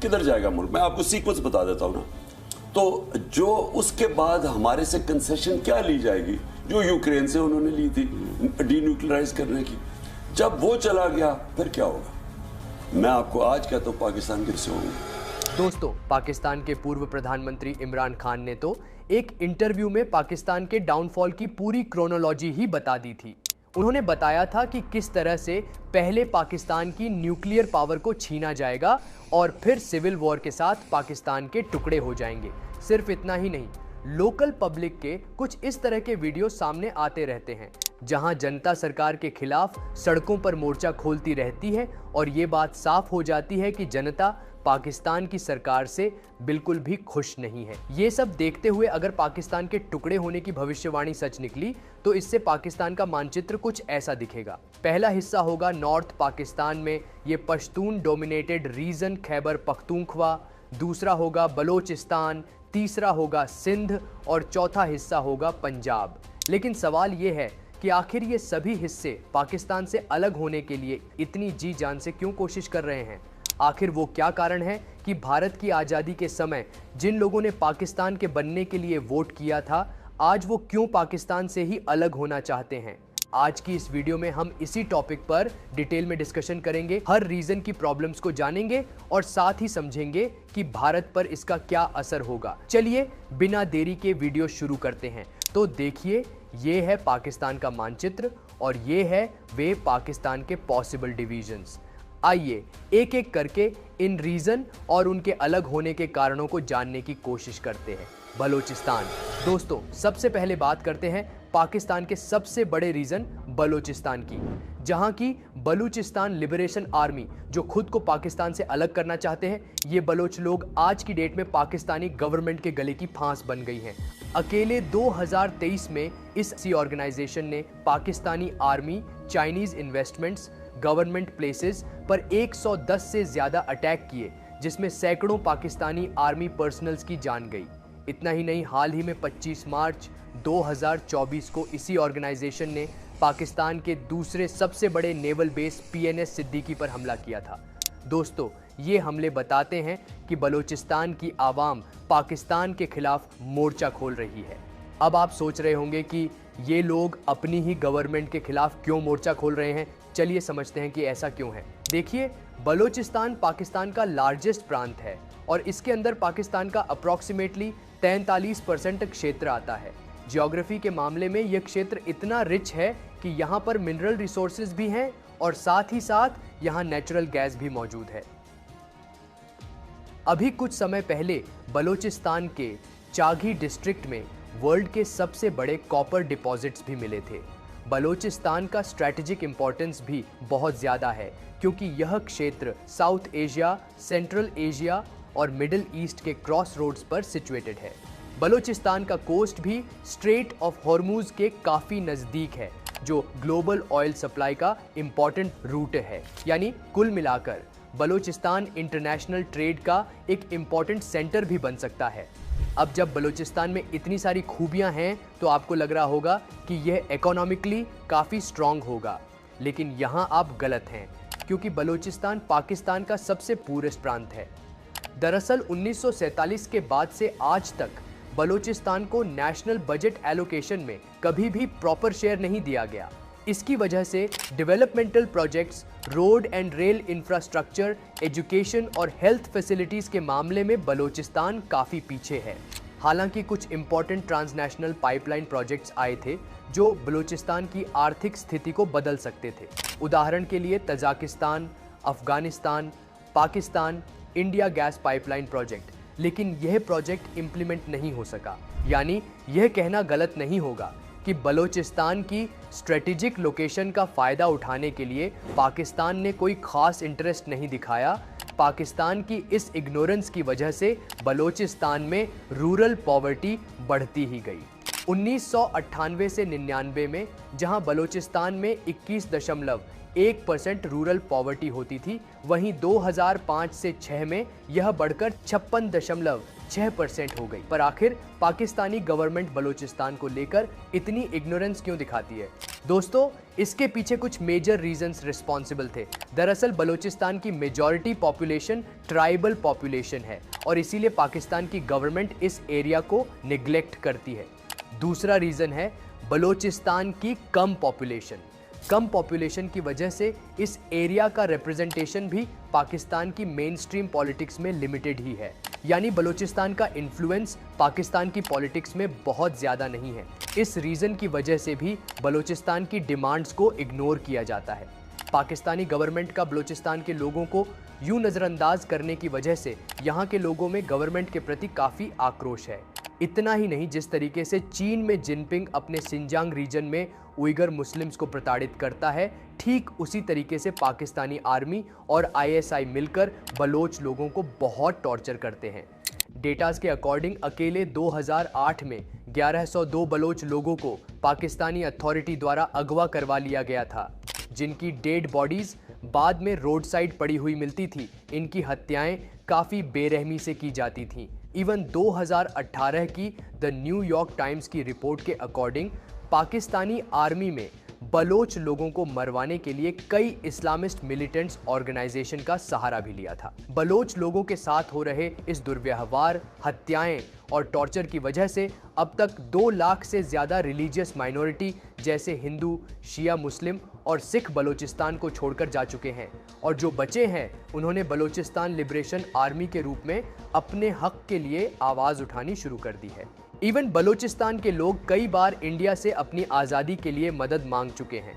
किधर जाएगा मुल्क? मैं आपको सीक्वेंस बता देता हूँ ना। तो जो उसके बाद हमारे से कंसेशन क्या ली जाएगी, जो यूक्रेन से उन्होंने ली थी डीन्यूक्लियराइज करने की, जब वो चला गया फिर क्या होगा? मैं आपको आज कहता हूँ पाकिस्तान कैसे होंगे। दोस्तों, पाकिस्तान के पूर्व प्रधानमंत्री इमरान खान ने तो एक इंटरव्यू में पाकिस्तान के डाउनफॉल की पूरी क्रोनोलॉजी ही बता दी थी। उन्होंने बताया था कि किस तरह से पहले पाकिस्तान की न्यूक्लियर पावर को छीना जाएगा और फिर सिविल वॉर के साथ पाकिस्तान के टुकड़े हो जाएंगे। सिर्फ इतना ही नहीं, लोकल पब्लिक के कुछ इस तरह के वीडियो सामने आते रहते हैं जहां जनता सरकार के खिलाफ सड़कों पर मोर्चा खोलती रहती है और ये बात साफ हो जाती है कि जनता पाकिस्तान की सरकार से बिल्कुल भी खुश नहीं है। ये सब देखते हुए अगर पाकिस्तान के टुकड़े होने की भविष्यवाणी सच निकली तो इससे पाकिस्तान का मानचित्र कुछ ऐसा दिखेगा। पहला हिस्सा होगा नॉर्थ पाकिस्तान में ये पश्तून डोमिनेटेड रीजन खैबर पख्तूनख्वा, दूसरा होगा बलोचिस्तान, तीसरा होगा सिंध और चौथा हिस्सा होगा पंजाब। लेकिन सवाल ये है कि आखिर ये सभी हिस्से पाकिस्तान से अलग होने के लिए इतनी जी जान से क्यों कोशिश कर रहे हैं? आखिर वो क्या कारण है कि भारत की आज़ादी के समय जिन लोगों ने पाकिस्तान के बनने के लिए वोट किया था, आज वो क्यों पाकिस्तान से ही अलग होना चाहते हैं? आज की इस वीडियो में हम इसी टॉपिक पर डिटेल में डिस्कशन करेंगे, हर रीजन की प्रॉब्लम्स को जानेंगे और साथ ही समझेंगे कि भारत पर इसका क्या असर होगा। चलिए बिना देरी के वीडियो शुरू करते हैं। तो देखिए, ये है पाकिस्तान का मानचित्र और ये है वे पाकिस्तान के पॉसिबल डिवीजन्स। आइए एक एक करके इन रीजन और उनके अलग होने के कारणों को जानने की कोशिश करते हैं। बलोचिस्तान। दोस्तों, सबसे पहले बात करते हैं पाकिस्तान के सबसे बड़े रीजन बलोचिस्तान की, जहां की बलूचिस्तान लिबरेशन आर्मी जो खुद को पाकिस्तान से अलग करना चाहते हैं, ये बलोच लोग आज की डेट में पाकिस्तानी गवर्नमेंट के गले की फांस बन गई हैं। अकेले 2023 में इसी ऑर्गेनाइजेशन ने Pakistani army, Chinese investments, government places पर 110 से ज्यादा अटैक किए, जिसमें सैकड़ों पाकिस्तानी आर्मी पर्सनल्स की जान गई। इतना ही नहीं, हाल ही में 25 मार्च 2024 को इसी ऑर्गेनाइजेशन ने पाकिस्तान के दूसरे सबसे बड़े नेवल बेस PNS सिद्दीकी पर हमला किया था। दोस्तों, ये हमले बताते हैं कि बलूचिस्तान की आवाम पाकिस्तान के खिलाफ मोर्चा खोल रही है। अब आप सोच रहे होंगे कि ये लोग अपनी ही गवर्नमेंट के खिलाफ क्यों मोर्चा खोल रहे हैं। चलिए समझते हैं कि ऐसा क्यों है। देखिए, बलूचिस्तान पाकिस्तान का लार्जेस्ट प्रांत है और इसके अंदर पाकिस्तान का अप्रॉक्सीमेटली 43% क्षेत्र आता है। ज्योग्राफी के मामले में यह क्षेत्र इतना रिच है कि यहाँ पर मिनरल रिसोर्सेज भी हैं और साथ ही साथ यहाँ नेचुरल गैस भी मौजूद है। अभी कुछ समय पहले बलूचिस्तान के चागी डिस्ट्रिक्ट में वर्ल्ड के सबसे बड़े कॉपर डिपॉजिट्स भी मिले थे। बलूचिस्तान का स्ट्रैटेजिक इंपॉर्टेंस भी बहुत ज़्यादा है क्योंकि यह क्षेत्र साउथ एशिया, सेंट्रल एशिया और मिडिल ईस्ट के क्रॉस रोड्स पर सिचुएटेड है। बलूचिस्तान का कोस्ट भी स्ट्रेट ऑफ हॉर्मूज के काफ़ी नज़दीक है, जो ग्लोबल ऑयल सप्लाई का इम्पॉर्टेंट रूट है। यानी कुल मिलाकर बलूचिस्तान इंटरनेशनल ट्रेड का एक इम्पॉर्टेंट सेंटर भी बन सकता है। अब जब बलूचिस्तान में इतनी सारी खूबियां हैं तो आपको लग रहा होगा कि यह इकोनॉमिकली काफ़ी स्ट्रांग होगा, लेकिन यहाँ आप गलत हैं क्योंकि बलूचिस्तान पाकिस्तान का सबसे पूरेस्ट प्रांत है। दरअसल 1947 के बाद से आज तक बलूचिस्तान को नेशनल बजट एलोकेशन में कभी भी प्रॉपर शेयर नहीं दिया गया। इसकी वजह से developmental projects, road and rail infrastructure, education और हेल्थ फैसिलिटीज़ के मामले में बलूचिस्तान काफ़ी पीछे है। हालांकि कुछ इंपॉर्टेंट ट्रांसनेशनल पाइपलाइन प्रोजेक्ट्स आए थे जो बलूचिस्तान की आर्थिक स्थिति को बदल सकते थे। उदाहरण के लिए Tajikistan, Afghanistan, Pakistan, India gas pipeline project, लेकिन यह प्रोजेक्ट इम्प्लीमेंट नहीं हो सका। यानी यह कहना गलत नहीं होगा कि बलूचिस्तान की स्ट्रेटेजिक लोकेशन का फ़ायदा उठाने के लिए पाकिस्तान ने कोई ख़ास इंटरेस्ट नहीं दिखाया। पाकिस्तान की इस इग्नोरेंस की वजह से बलूचिस्तान में रूरल पॉवर्टी बढ़ती ही गई। 1998 से 99 में जहां बलूचिस्तान में 21.1% रूरल पॉवर्टी होती थी, वहीं 2005 से 6 में यह बढ़कर 56 6% हो गई। पर आखिर पाकिस्तानी गवर्नमेंट बलूचिस्तान को लेकर इतनी इग्नोरेंस क्यों दिखाती है? दोस्तों, इसके पीछे कुछ मेजर रीजंस रिस्पॉन्सिबल थे। दरअसल बलूचिस्तान की मेजॉरिटी पॉपुलेशन ट्राइबल पॉपुलेशन है और इसीलिए पाकिस्तान की गवर्नमेंट इस एरिया को निग्लेक्ट करती है। दूसरा रीजन है बलूचिस्तान की कम पॉपुलेशन। कम पॉपुलेशन की वजह से इस एरिया का रिप्रेजेंटेशन भी पाकिस्तान की मेन स्ट्रीम पॉलिटिक्स में लिमिटेड ही है। यानी बलूचिस्तान का इन्फ्लुएंस पाकिस्तान की पॉलिटिक्स में बहुत ज़्यादा नहीं है। इस रीज़न की वजह से भी बलूचिस्तान की डिमांड्स को इग्नोर किया जाता है। पाकिस्तानी गवर्नमेंट का बलूचिस्तान के लोगों को यूं नज़रअंदाज करने की वजह से यहाँ के लोगों में गवर्नमेंट के प्रति काफ़ी आक्रोश है। इतना ही नहीं, जिस तरीके से चीन में जिनपिंग अपने सिंजांग रीजन में उइगर मुस्लिम्स को प्रताड़ित करता है, ठीक उसी तरीके से पाकिस्तानी आर्मी और आईएसआई मिलकर बलोच लोगों को बहुत टॉर्चर करते हैं। डेटास के अकॉर्डिंग अकेले 2008 में 1102 बलोच लोगों को पाकिस्तानी अथॉरिटी द्वारा अगवा करवा लिया गया था, जिनकी डेड बॉडीज बाद में रोड साइड पड़ी हुई मिलती थी। इनकी हत्याएं काफ़ी बेरहमी से की जाती थीं। इवन 2018 की द न्यूयॉर्क टाइम्स की रिपोर्ट के अकॉर्डिंग पाकिस्तानी आर्मी में बलोच लोगों को मरवाने के लिए कई इस्लामिस्ट मिलिटेंट्स ऑर्गेनाइजेशन का सहारा भी लिया था। बलोच लोगों के साथ हो रहे इस दुर्व्यवहार, हत्याएं और टॉर्चर की वजह से अब तक 2 लाख से ज़्यादा रिलीजियस माइनॉरिटी जैसे हिंदू, शिया मुस्लिम और सिख बलूचिस्तान को छोड़कर जा चुके हैं, और जो बचे हैं उन्होंने बलूचिस्तान लिबरेशन आर्मी के रूप में अपने हक के लिए आवाज़ उठानी शुरू कर दी है। इवन बलूचिस्तान के लोग कई बार इंडिया से अपनी आज़ादी के लिए मदद मांग चुके हैं।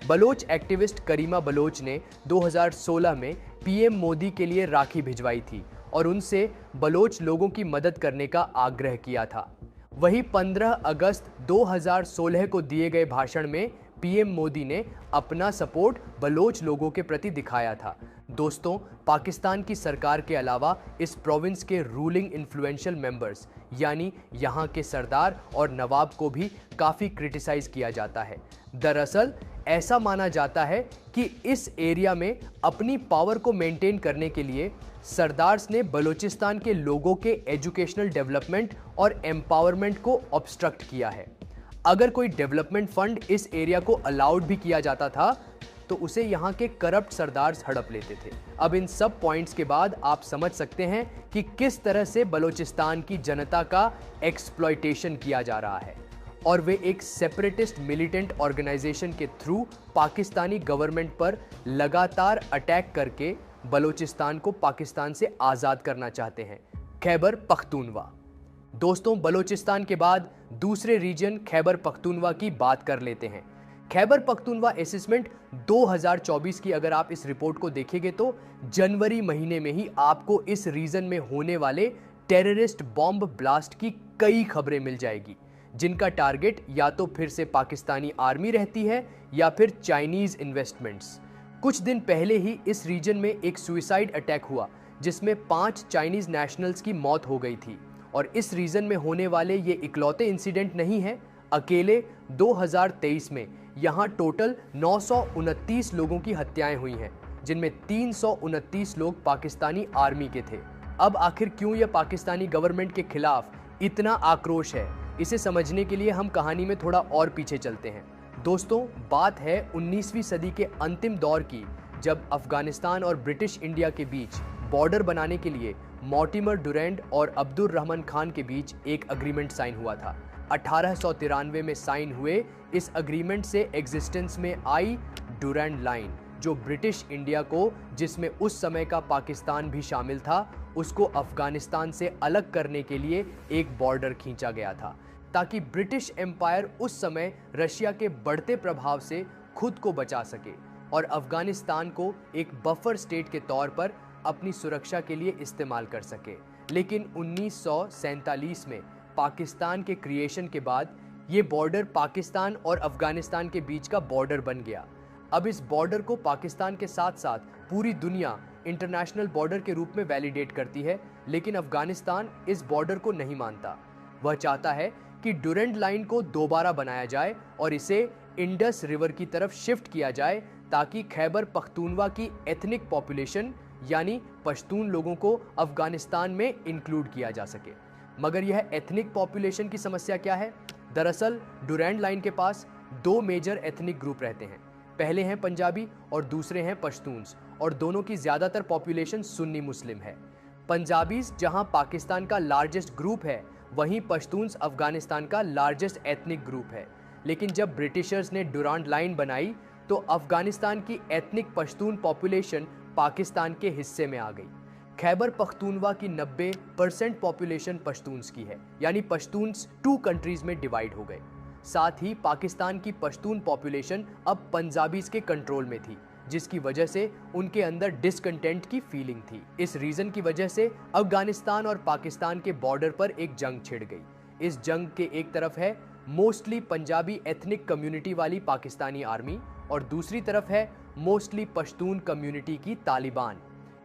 बलोच एक्टिविस्ट करीमा बलोच ने 2016 में पीएम मोदी के लिए राखी भिजवाई थी और उनसे बलोच लोगों की मदद करने का आग्रह किया था। वहीं 15 अगस्त 2016 को दिए गए भाषण में पीएम मोदी ने अपना सपोर्ट बलोच लोगों के प्रति दिखाया था। दोस्तों, पाकिस्तान की सरकार के अलावा इस प्रोविंस के रूलिंग इन्फ्लुएंशियल मेंबर्स यानी यहाँ के सरदार और नवाब को भी काफ़ी क्रिटिसाइज किया जाता है। दरअसल ऐसा माना जाता है कि इस एरिया में अपनी पावर को मेंटेन करने के लिए सरदार्स ने बलूचिस्तान के लोगों के एजुकेशनल डेवलपमेंट और एम्पावरमेंट को ऑब्स्ट्रक्ट किया है। अगर कोई डेवलपमेंट फंड इस एरिया को अलाउड भी किया जाता था तो उसे यहाँ के करप्ट सरदार्स हड़प लेते थे। अब इन सब पॉइंट्स के बाद आप समझ सकते हैं कि किस तरह से बलूचिस्तान की जनता का एक्सप्लॉयटेशन किया जा रहा है, और वे एक सेपरेटिस्ट मिलिटेंट ऑर्गेनाइजेशन के थ्रू पाकिस्तानी गवर्नमेंट पर लगातार अटैक करके बलूचिस्तान को पाकिस्तान से आज़ाद करना चाहते हैं। खैबर पख्तूनवा। दोस्तों, बलूचिस्तान के बाद दूसरे रीजन खैबर पख्तूनवा की बात कर लेते हैं। खैबर पख्तूनवा असेसमेंट 2024 की अगर आप इस रिपोर्ट को देखेंगे तो जनवरी महीने में ही आपको इस रीजन में होने वाले टेररिस्ट बॉम्ब ब्लास्ट की कई खबरें मिल जाएगी, जिनका टारगेट या तो फिर से पाकिस्तानी आर्मी रहती है या फिर चाइनीज इन्वेस्टमेंट्स। कुछ दिन पहले ही इस रीजन में एक सुइसाइड अटैक हुआ जिसमें 5 चाइनीज नेशनल्स की मौत हो गई थी, और इस रीजन में होने वाले ये इकलौते इंसिडेंट नहीं है। अकेले 2023 में यहाँ टोटल 929 लोगों की हत्याएं हुई हैं, जिनमें 329 लोग पाकिस्तानी आर्मी के थे। अब आखिर क्यों यह पाकिस्तानी गवर्नमेंट के खिलाफ इतना आक्रोश है, इसे समझने के लिए हम कहानी में थोड़ा और पीछे चलते हैं। दोस्तों, बात है 19वीं सदी के अंतिम दौर की, जब अफगानिस्तान और ब्रिटिश इंडिया के बीच बॉर्डर बनाने के लिए मॉर्टिमर डुरैंड और अब्दुर रहमान खान के बीच एक अग्रीमेंट साइन हुआ था। 1893 में साइन हुए इस अग्रीमेंट से एग्जिस्टेंस में आई डुरैंड लाइन, जो ब्रिटिश इंडिया को, जिसमें उस समय का पाकिस्तान भी शामिल था, उसको अफगानिस्तान से अलग करने के लिए एक बॉर्डर खींचा गया था, ताकि ब्रिटिश एम्पायर उस समय रशिया के बढ़ते प्रभाव से खुद को बचा सके और अफगानिस्तान को एक बफर स्टेट के तौर पर अपनी सुरक्षा के लिए इस्तेमाल कर सके। लेकिन 1947 में पाकिस्तान के क्रिएशन के बाद ये बॉर्डर पाकिस्तान और अफगानिस्तान के बीच का बॉर्डर बन गया। अब इस बॉर्डर को पाकिस्तान के साथ साथ पूरी दुनिया इंटरनेशनल बॉर्डर के रूप में वैलिडेट करती है, लेकिन अफगानिस्तान इस बॉर्डर को नहीं मानता। वह चाहता है कि डुरैंड लाइन को दोबारा बनाया जाए और इसे इंडस रिवर की तरफ शिफ्ट किया जाए, ताकि खैबर पख्तूनवा की एथनिक पॉपुलेशन यानी पश्तून लोगों को अफगानिस्तान में इंक्लूड किया जा सके। मगर यह एथनिक पॉपुलेशन की समस्या क्या है? दरअसल डुरैंड लाइन के पास दो मेजर एथनिक ग्रुप रहते हैं। पहले हैं पंजाबी और दूसरे हैं पश्तून्स, और दोनों की ज्यादातर पॉपुलेशन सुन्नी मुस्लिम है। पंजाबीज जहां पाकिस्तान का लार्जेस्ट ग्रुप है, वहीं पश्तून्स अफगानिस्तान का लार्जेस्ट एथनिक ग्रुप है। लेकिन जब ब्रिटिशर्स ने डुरांड लाइन बनाई तो अफगानिस्तान की एथनिक पश्तून पॉपुलेशन पाकिस्तान के हिस्से में आ गई। खैबर पख्तूनवा की 90% पॉपुलेशन पश्तून्स की है, यानी पश्तून्स 2 कंट्रीज में डिवाइड हो गए। साथ ही पाकिस्तान की पश्तून पॉपुलेशन अब पंजाबीज के कंट्रोल में थी, जिसकी वजह से उनके अंदर डिसकंटेंट की फीलिंग थी। इस रीजन की वजह से अफगानिस्तान और पाकिस्तान के बॉर्डर पर एक जंग छिड़ गई। इस जंग के एक तरफ है मोस्टली पंजाबी एथनिक कम्युनिटी वाली पाकिस्तानी आर्मी और दूसरी तरफ है मोस्टली पश्तून कम्युनिटी की तालिबान।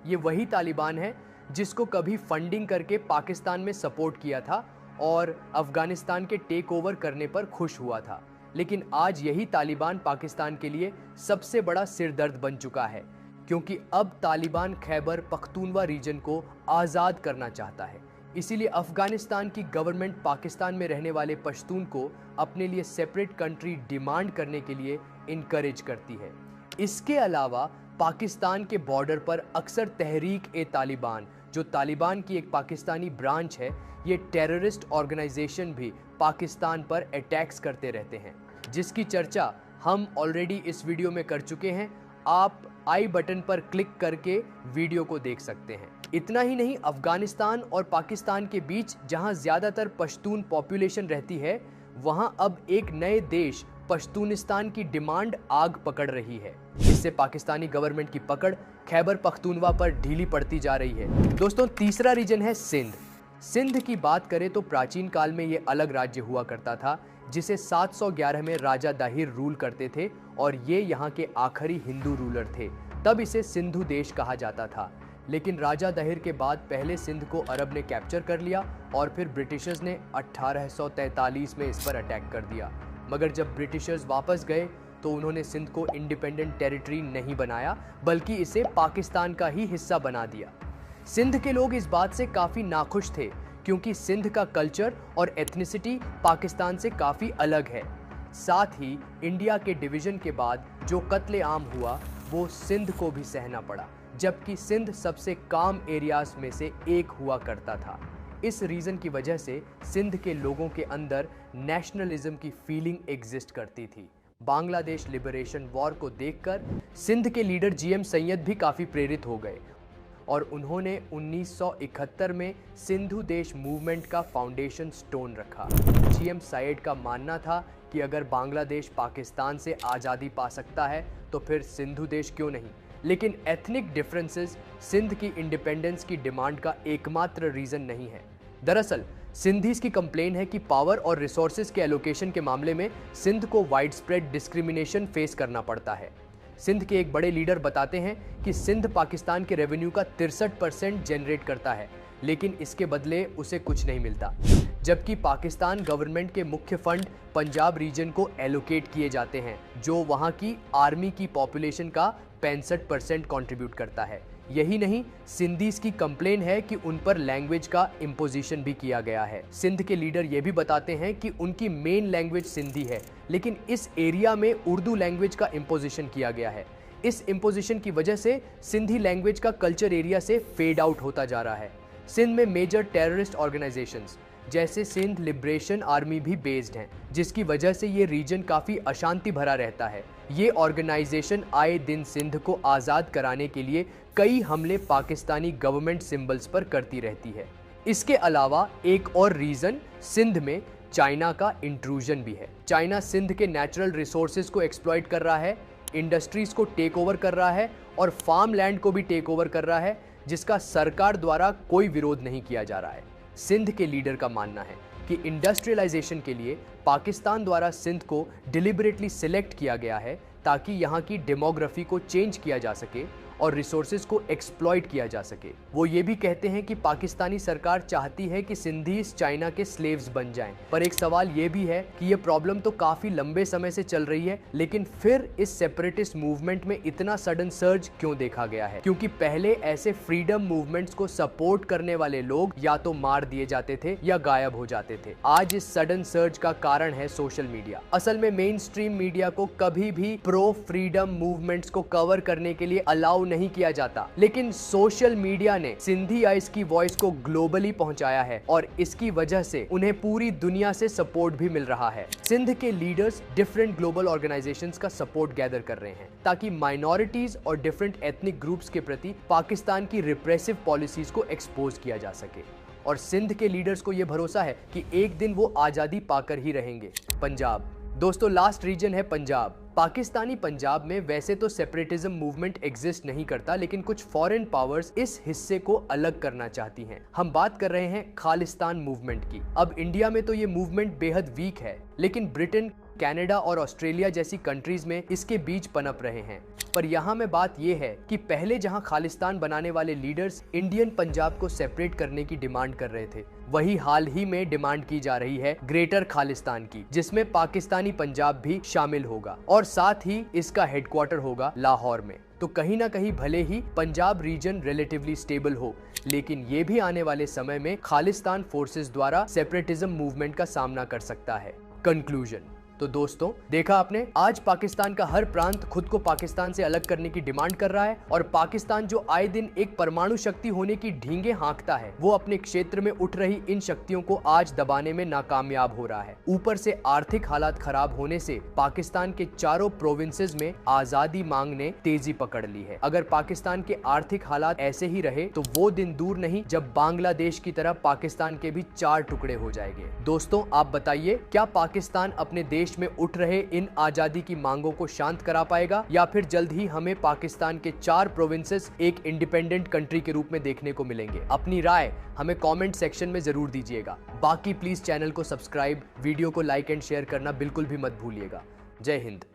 ये वही तालिबान है जिसको कभी फंडिंग करके पाकिस्तान में सपोर्ट किया था और अफगानिस्तान के टेक ओवर करने पर खुश हुआ था। लेकिन आज यही तालिबान पाकिस्तान के लिए सबसे बड़ा सिरदर्द बन चुका है, क्योंकि अब तालिबान खैबर पख्तूनवा रीजन को आज़ाद करना चाहता है। इसीलिए अफगानिस्तान की गवर्नमेंट पाकिस्तान में रहने वाले पश्तून को अपने लिए सेपरेट कंट्री डिमांड करने के लिए इनकरेज करती है। इसके अलावा पाकिस्तान के बॉर्डर पर अक्सर तहरीक-ए-तालिबान, जो तालिबान की एक पाकिस्तानी ब्रांच है, ये टेररिस्ट ऑर्गेनाइजेशन भी पाकिस्तान पर अटैक्स करते रहते हैं, जिसकी चर्चा हम ऑलरेडी इस वीडियो में कर चुके हैं। आप आई बटन पर क्लिक करके वीडियो को देख सकते हैं। इतना ही नहीं, अफगानिस्तान और पाकिस्तान के बीच जहां ज्यादातर पश्तून पॉपुलेशन रहती है, वहां अब एक नए देश पश्तूनिस्तान की डिमांड आग पकड़ रही है। इससे पाकिस्तानी गवर्नमेंट की पकड़ खैबर पख्तूनवा पर ढीली पड़ती जा रही है। दोस्तों, तीसरा रीजन है सिंध। सिंध की बात करें तो प्राचीन काल में ये अलग राज्य हुआ करता था, जिसे 711 में राजा दाहिर रूल करते थे और ये यहाँ के आखिरी हिंदू रूलर थे। तब इसे सिंधु देश कहा जाता था। लेकिन राजा दाहिर के बाद पहले सिंध को अरब ने कैप्चर कर लिया और फिर ब्रिटिशर्स ने 1843 में इस पर अटैक कर दिया। मगर जब ब्रिटिशर्स वापस गए तो उन्होंने सिंध को इंडिपेंडेंट टेरिटरी नहीं बनाया, बल्कि इसे पाकिस्तान का ही हिस्सा बना दिया। सिंध के लोग इस बात से काफ़ी नाखुश थे, क्योंकि सिंध का कल्चर और एथनिसिटी पाकिस्तान से काफ़ी अलग है। साथ ही इंडिया के डिवीजन के बाद जो कत्लेआम हुआ वो सिंध को भी सहना पड़ा, जबकि सिंध सबसे काम एरियाज में से एक हुआ करता था। इस रीज़न की वजह से सिंध के लोगों के अंदर नेशनलिज्म की फीलिंग एग्जिस्ट करती थी। बांग्लादेश लिबरेशन वॉर को देखकर सिंध के लीडर जीएम सैयद भी काफ़ी प्रेरित हो गए और उन्होंने 1971 में सिंधु देश मूवमेंट का फाउंडेशन स्टोन रखा। जीएम सैयद का मानना था कि अगर बांग्लादेश पाकिस्तान से आज़ादी पा सकता है तो फिर सिंधु देश क्यों नहीं। लेकिन एथनिक डिफरेंसेस सिंध की इंडिपेंडेंस की डिमांड का एकमात्र रीज़न नहीं है। दरअसल सिंधीज की कंप्लेन है कि पावर और रिसोर्सेज के एलोकेशन के मामले में सिंध को वाइड स्प्रेड डिस्क्रिमिनेशन फेस करना पड़ता है। सिंध के एक बड़े लीडर बताते हैं कि सिंध पाकिस्तान के रेवेन्यू का 63% जनरेट करता है, लेकिन इसके बदले उसे कुछ नहीं मिलता। जबकि पाकिस्तान गवर्नमेंट के मुख्य फंड पंजाब रीजन को एलोकेट किए जाते हैं, जो वहाँ की आर्मी की पॉपुलेशन का 65% कंट्रीब्यूट करता है। यही नहीं, सिंधीज की कंप्लेन है कि उन पर लैंग्वेज का इम्पोजिशन भी किया गया है। सिंध के लीडर ये भी बताते हैं कि उनकी मेन लैंग्वेज सिंधी है, लेकिन इस एरिया में उर्दू लैंग्वेज का इम्पोजिशन किया गया है। इस इम्पोजिशन की वजह से सिंधी लैंग्वेज का कल्चर एरिया से फेड आउट होता जा रहा है। सिंध में मेजर टेररिस्ट ऑर्गेनाइजेशंस जैसे सिंध लिबरेशन आर्मी भी बेस्ड हैं, जिसकी वजह से ये रीजन काफ़ी अशांति भरा रहता है। ये ऑर्गेनाइजेशन आए दिन सिंध को आज़ाद कराने के लिए कई हमले पाकिस्तानी गवर्नमेंट सिंबल्स पर करती रहती है। इसके अलावा एक और रीज़न सिंध में चाइना का इंट्रूजन भी है। चाइना सिंध के नेचुरल रिसोर्सेज को एक्सप्लॉइट कर रहा है, इंडस्ट्रीज को टेक ओवर कर रहा है और फार्म लैंड को भी टेक ओवर कर रहा है, जिसका सरकार द्वारा कोई विरोध नहीं किया जा रहा है। सिंध के लीडर का मानना है कि इंडस्ट्रियलाइजेशन के लिए पाकिस्तान द्वारा सिंध को डिलिबरेटली सिलेक्ट किया गया है ताकि यहाँ की डेमोग्राफी को चेंज किया जा सके और रिसोर्सेज को एक्सप्लॉइट किया जा सके। वो ये भी कहते हैं कि पाकिस्तानी सरकार चाहती है कि सिंधीज चाइना के स्लेव्स बन जाएं। पर एक सवाल ये भी है कि ये प्रॉब्लम तो काफी लंबे समय से चल रही है, लेकिन फिर इस सेपरेटिस्ट मूवमेंट में इतना सडन सर्ज क्यों देखा गया है? क्योंकि पहले ऐसे फ्रीडम मूवमेंट्स को सपोर्ट करने वाले लोग या तो मार दिए जाते थे या गायब हो जाते थे। आज इस सडन सर्ज का कारण है सोशल मीडिया। असल में मेन स्ट्रीम मीडिया को कभी भी प्रो फ्रीडम मूवमेंट्स को कवर करने के लिए अलाउ नहीं किया जाता, लेकिन सोशल मीडिया ने सिंधी आइस की वॉइस को ग्लोबली पहुंचाया है और इसकी वजह से उन्हें पूरी दुनिया से सपोर्ट भी मिल रहा है। सिंध के लीडर्स डिफरेंट ग्लोबल ऑर्गेनाइजेशंस का सपोर्ट गैदर कर रहे हैं ताकि माइनॉरिटीज और डिफरेंट एथनिक ग्रुप्स के प्रति पाकिस्तान की रिप्रेसिव पॉलिसीज को एक्सपोज किया जा सके। और सिंध के लीडर्स को यह भरोसा है कि एक दिन वो आजादी पाकर ही रहेंगे। पंजाब दोस्तों, लास्ट रीजन है पंजाब। पाकिस्तानी पंजाब में वैसे तो सेपरेटिज्म मूवमेंट एग्जिस्ट नहीं करता, लेकिन कुछ फॉरेन पावर्स इस हिस्से को अलग करना चाहती हैं। हम बात कर रहे हैं खालिस्तान मूवमेंट की। अब इंडिया में तो ये मूवमेंट बेहद वीक है, लेकिन ब्रिटेन, कनाडा और ऑस्ट्रेलिया जैसी कंट्रीज में इसके बीज पनप रहे हैं। पर यहाँ में बात यह है कि पहले जहाँ खालिस्तान बनाने वाले लीडर्स इंडियन पंजाब को सेपरेट करने की डिमांड कर रहे थे, वही हाल ही में डिमांड की जा रही है ग्रेटर खालिस्तान की, जिसमें पाकिस्तानी पंजाब भी शामिल होगा और साथ ही इसका हेडक्वार्टर होगा लाहौर में। तो कहीं ना कहीं भले ही पंजाब रीजन रिलेटिवली स्टेबल हो, लेकिन ये भी आने वाले समय में खालिस्तान फोर्सेस द्वारा सेपरेटिज्म मूवमेंट का सामना कर सकता है। कंक्लूजन तो दोस्तों, देखा आपने, आज पाकिस्तान का हर प्रांत खुद को पाकिस्तान से अलग करने की डिमांड कर रहा है और पाकिस्तान जो आए दिन एक परमाणु शक्ति होने की ढींगे हाँकता है, वो अपने क्षेत्र में उठ रही इन शक्तियों को आज दबाने में नाकामयाब हो रहा है। ऊपर से आर्थिक हालात खराब होने से पाकिस्तान के चारों प्रोविंसेस में आजादी मांग ने तेजी पकड़ ली है। अगर पाकिस्तान के आर्थिक हालात ऐसे ही रहे तो वो दिन दूर नहीं जब बांग्लादेश की तरह पाकिस्तान के भी 4 टुकड़े हो जाएंगे। दोस्तों, आप बताइए, क्या पाकिस्तान अपने देश में उठ रहे इन आजादी की मांगों को शांत करा पाएगा, या फिर जल्द ही हमें पाकिस्तान के 4 प्रोविंसेस एक इंडिपेंडेंट कंट्री के रूप में देखने को मिलेंगे? अपनी राय हमें कमेंट सेक्शन में जरूर दीजिएगा। बाकी प्लीज चैनल को सब्सक्राइब, वीडियो को लाइक एंड शेयर करना बिल्कुल भी मत भूलिएगा। जय हिंद।